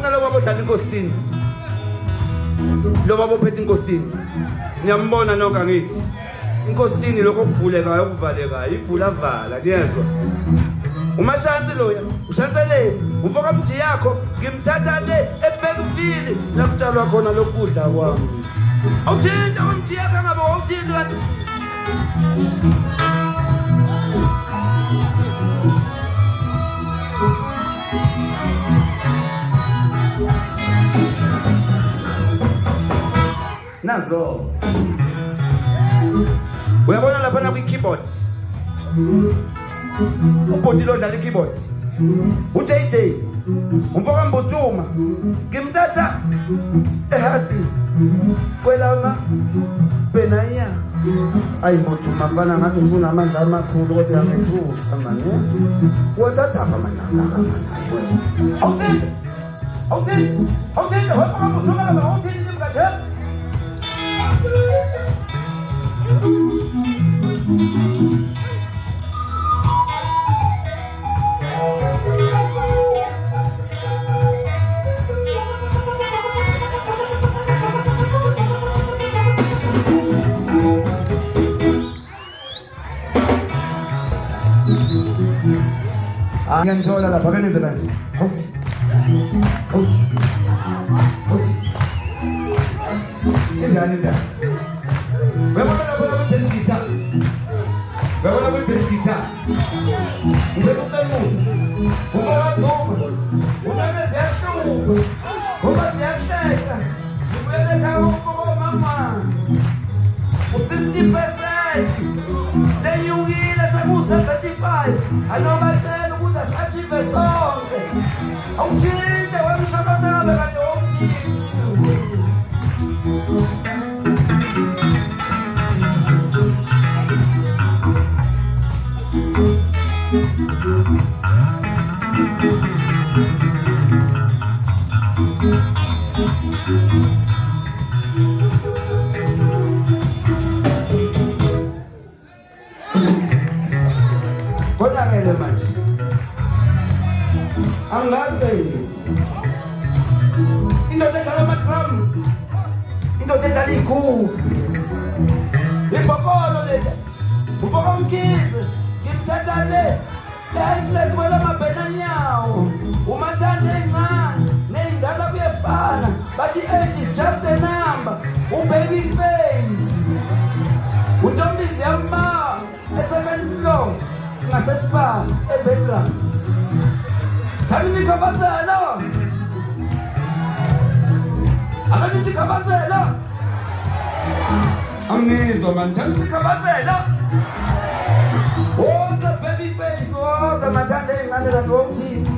uyabona lo wabodlala inkosini lo wabophethe inkosini niyambona nonke angithi inkosini lokho okuvulekayo okuvalekayo ivula vala niyezwa umashansi loya ushanseleni umfoka mji yakho ngimthatha le ebhekuvili lakutshalwa khona lokudla kwami awuthinta umji yakho ngabe awuthinta wathi nazo uyabona lapha na kwi-keyboard ubhoti lo dlala i-keyboard uJJ umfoka Mbutuma ngimthatha ehati kwelama benaya ayi Mbutuma mfana ngathi ufuna amandla amakhulu kodwa yangethusa manje wathatha amananga awuthinta wapha Mbutuma la awuthinta mkathe ngiyamthola lapha kanenze kanje hawuthi njani nda uyabona lapha kwi-bass guitar uyabona kwi-bass guitar ngibeka uqemuza ungakazuma unane ziyahluka ngoba ziyahleka zibuyele ekhaya komama u-60% lenyukile sekusa-35 anobatshela ukuthi asiachieve sonke awuthinte wemshakazelabe kade womthinte konakele manje angabe indoda edlala amadrum indoda edlala igubhu ibhokolo leta ubhoka umkhize ngimthatha le lifeless wela mabhena nyawo umathanda encane ney'ndala kuyefana bathi age is just a number ubaby face uNtombizi yamba e-second floor ngasespa e-bedrooms thani nikhabazela akani nikhabazela angizwa mani thani nikhabazela woza baby face woza mathanda ey'ncane kanti womthini